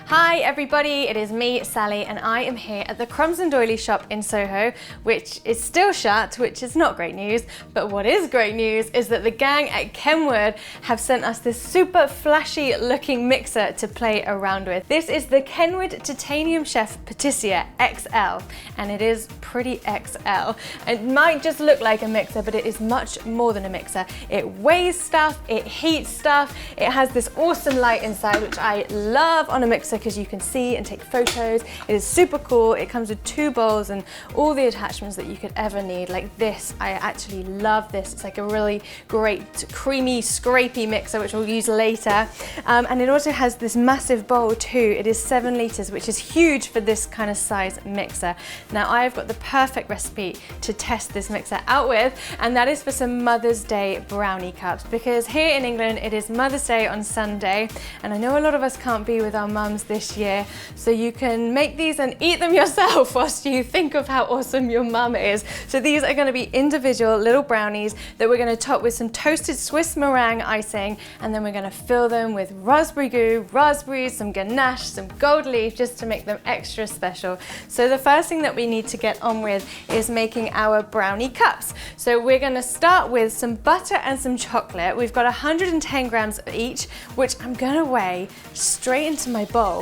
Hi everybody, it is me, Sally, and I am here at the Crumbs and Doily shop in Soho, which is still shut, which is not great news, but what is great news is that the gang at Kenwood have sent us this super flashy looking mixer to play around with. This is the Kenwood Titanium Chef Patissier XL, and it is pretty XL. It might just look like a mixer, but it is much more than a mixer. It weighs stuff, it heats stuff, it has this awesome light inside, which I love on a mixer because you can see and take photos. It is super cool. It comes with 2 bowls and all the attachments that you could ever need. Like this, I actually love this. It's like a really great creamy, scrapey mixer, which we'll use later. And it also has this massive bowl too. It is 7 litres, which is huge for this kind of size mixer. Now I've got the perfect recipe to test this mixer out with, and that is for some Mother's Day brownie cups, because here in England it is Mother's Day on Sunday, and I know a lot of us can't be with our mums this year, so you can make these and eat them yourself whilst you think of how awesome your mum is. So these are going to be individual little brownies that we're going to top with some toasted Swiss meringue icing, and then we're going to fill them with raspberry goo, raspberries, some ganache, some gold leaf, just to make them extra special. So the first thing that we need to get on with is making our brownie cups. So we're going to start with some butter and some chocolate. We've got 110 grams of each, which I'm going to weigh straight into my bowl.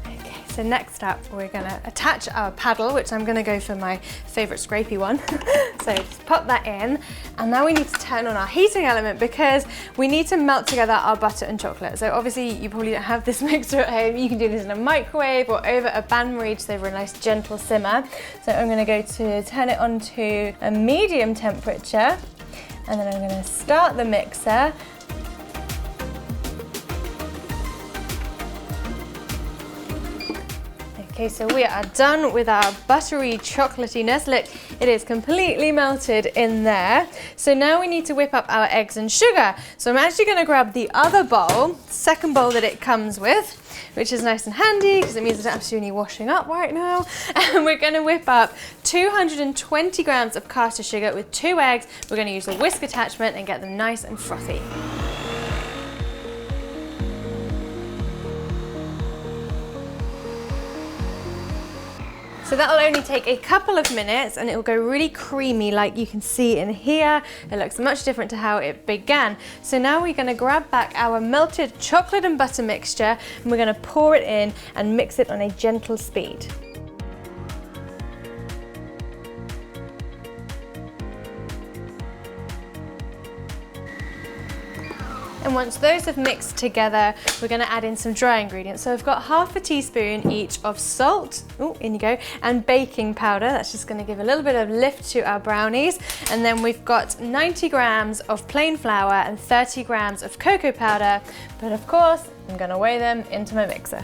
Okay, so next up we're going to attach our paddle, which I'm going to go for my favorite scrapey one. So just pop that in, and now we need to turn on our heating element because we need to melt together our butter and chocolate. So obviously you probably don't have this mixer at home. You can do this in a microwave or over a bain-marie just over a nice gentle simmer. So I'm going to go to turn it on to a medium temperature, and then I'm going to start the mixer. Okay, so we are done with our buttery chocolatiness. Look, it is completely melted in there. So now we need to whip up our eggs and sugar. So I'm actually going to grab the other bowl, second bowl that it comes with, which is nice and handy because it means I don't have to do any washing up right now. And we're going to whip up 220 grams of caster sugar with 2 eggs. We're going to use the whisk attachment and get them nice and frothy. So that'll only take a couple of minutes and it will go really creamy like you can see in here. It looks much different to how it began. So now we're going to grab back our melted chocolate and butter mixture and we're going to pour it in and mix it on a gentle speed. And once those have mixed together, we're going to add in some dry ingredients. So I've got half a teaspoon each of salt, in you go, and baking powder. That's just going to give a little bit of lift to our brownies. And then we've got 90 grams of plain flour and 30 grams of cocoa powder. But of course, I'm going to weigh them into my mixer.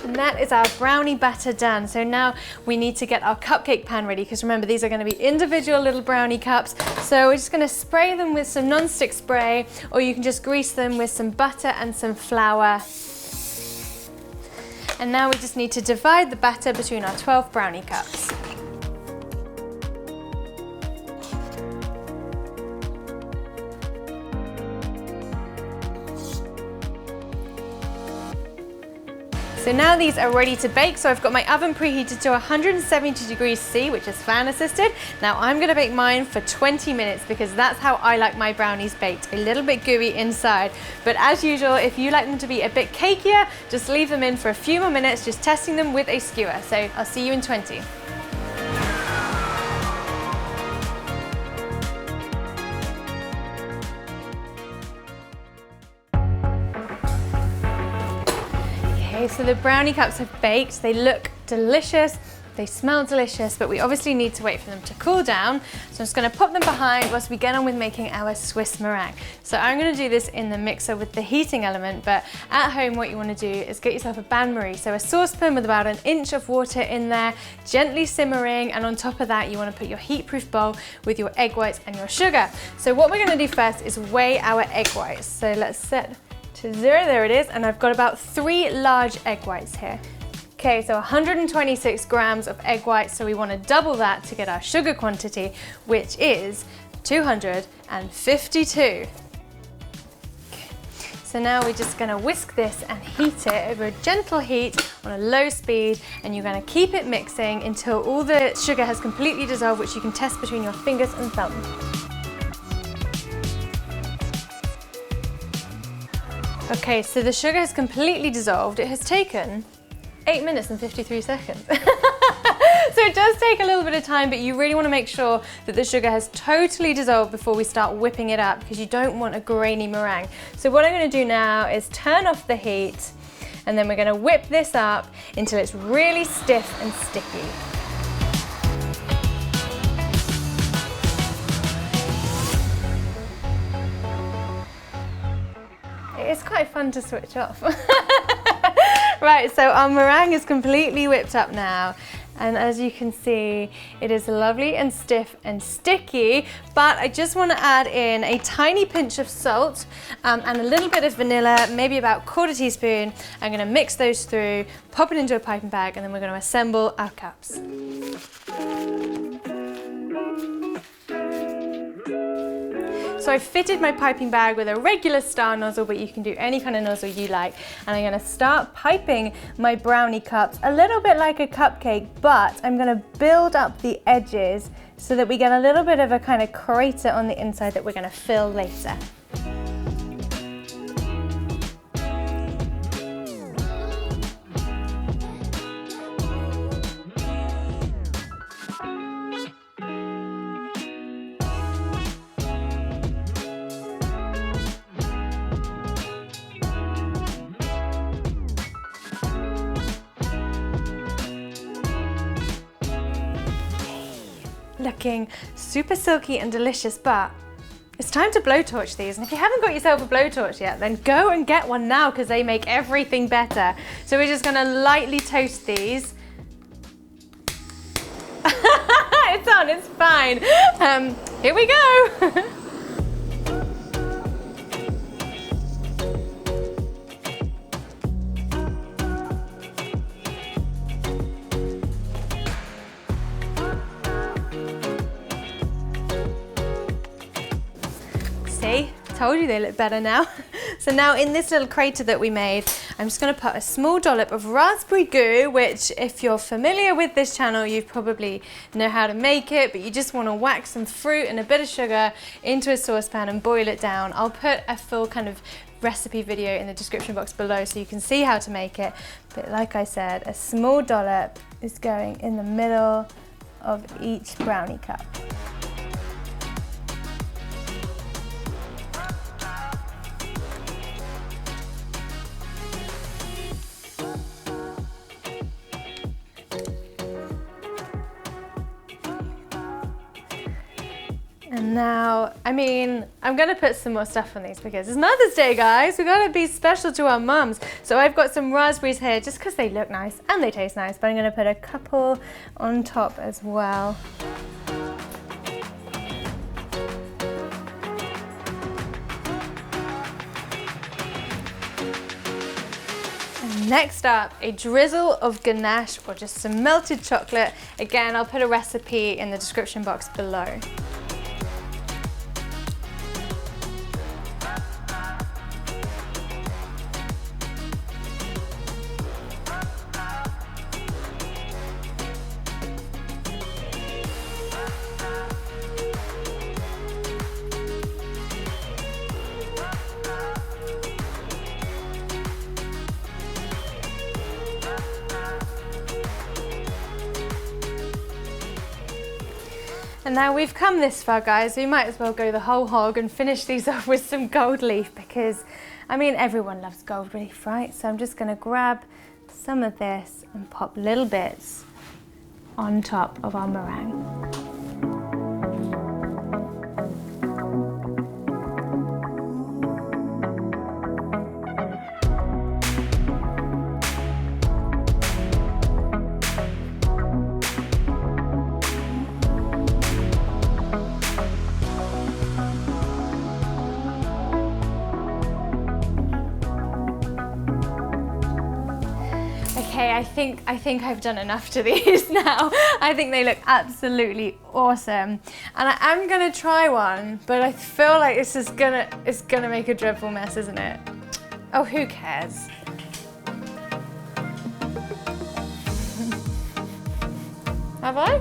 And that is our brownie batter done. So now we need to get our cupcake pan ready, because remember, these are going to be individual little brownie cups. So we're just going to spray them with some non-stick spray, or you can just grease them with some butter and some flour. And now we just need to divide the batter between our 12 brownie cups. So now these are ready to bake. So I've got my oven preheated to 170 degrees C, which is fan assisted. Now I'm going to bake mine for 20 minutes because that's how I like my brownies baked, a little bit gooey inside. But as usual, if you like them to be a bit cakier, just leave them in for a few more minutes, just testing them with a skewer. So I'll see you in 20. So the brownie cups have baked. They look delicious, they smell delicious, but we obviously need to wait for them to cool down. So I'm just going to pop them behind whilst we get on with making our Swiss meringue. So I'm going to do this in the mixer with the heating element, but at home what you want to do is get yourself a bain-marie, so a saucepan with about 1 inch of water in there, gently simmering, and on top of that you want to put your heat-proof bowl with your egg whites and your sugar. So what we're going to do first is weigh our egg whites. So let's set to 0, there it is, and I've got about 3 large egg whites here. Okay, so 126 grams of egg whites, so we want to double that to get our sugar quantity, which is 252. So now we're just gonna whisk this and heat it over a gentle heat on a low speed, and you're gonna keep it mixing until all the sugar has completely dissolved, which you can test between your fingers and thumb. Okay, so the sugar has completely dissolved. It has taken 8 minutes and 53 seconds. So it does take a little bit of time, but you really want to make sure that the sugar has totally dissolved before we start whipping it up, because you don't want a grainy meringue. So what I'm going to do now is turn off the heat, and then we're going to whip this up until it's really stiff and sticky. It's quite fun to switch off. Right, so our meringue is completely whipped up now. And as you can see, it is lovely and stiff and sticky, but I just want to add in a tiny pinch of salt and a little bit of vanilla, maybe about 1/4 teaspoon. I'm going to mix those through, pop it into a piping bag, and then we're going to assemble our cups. So I fitted my piping bag with a regular star nozzle, but you can do any kind of nozzle you like. And I'm gonna start piping my brownie cups a little bit like a cupcake, but I'm gonna build up the edges so that we get a little bit of a kind of crater on the inside that we're gonna fill later. Looking super silky and delicious, but it's time to blowtorch these. And if you haven't got yourself a blowtorch yet, then go and get one now, because they make everything better. So we're just gonna lightly toast these. It's on, it's fine. Here we go. See, told you they look better now. So now in this little crater that we made, I'm just going to put a small dollop of raspberry goo, which if you're familiar with this channel, you probably know how to make it, but you just want to whack some fruit and a bit of sugar into a saucepan and boil it down. I'll put a full kind of recipe video in the description box below so you can see how to make it. But like I said, a small dollop is going in the middle of each brownie cup. And now, I mean, I'm gonna put some more stuff on these because it's Mother's Day, guys. We gotta be special to our mums. So I've got some raspberries here just because they look nice and they taste nice, but I'm gonna put a couple on top as well. And next up, a drizzle of ganache or just some melted chocolate. Again, I'll put a recipe in the description box below. And now we've come this far, guys, we might as well go the whole hog and finish these off with some gold leaf because, I mean, everyone loves gold leaf, right? So I'm just gonna grab some of this and pop little bits on top of our meringue. Okay, I think I've done enough to these now. I think they look absolutely awesome. And I am gonna try one, but I feel like it's gonna make a dreadful mess, isn't it? Oh, who cares? Have I?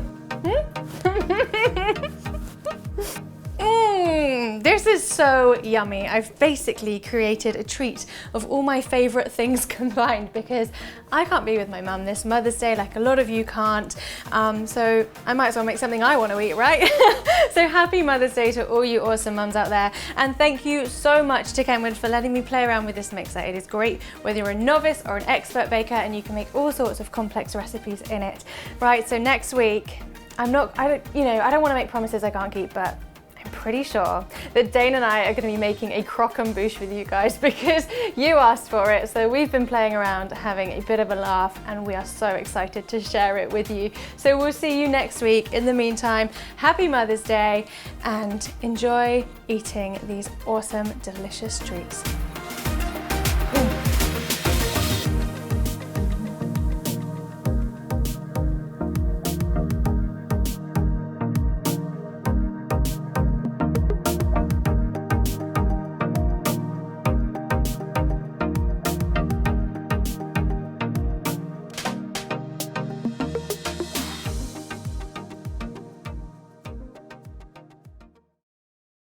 This is so yummy. I've basically created a treat of all my favorite things combined because I can't be with my mum this Mother's Day like a lot of you can't. So I might as well make something I want to eat, right? So happy Mother's Day to all you awesome mums out there. And thank you so much to Kenwood for letting me play around with this mixer. It is great whether you're a novice or an expert baker, and you can make all sorts of complex recipes in it. Right, so next week, I don't want to make promises I can't keep, but I'm pretty sure that Dane and I are going to be making a croquembouche with you guys because you asked for it. So we've been playing around, having a bit of a laugh, and we are so excited to share it with you. So we'll see you next week. In the meantime, happy Mother's Day and enjoy eating these awesome, delicious treats.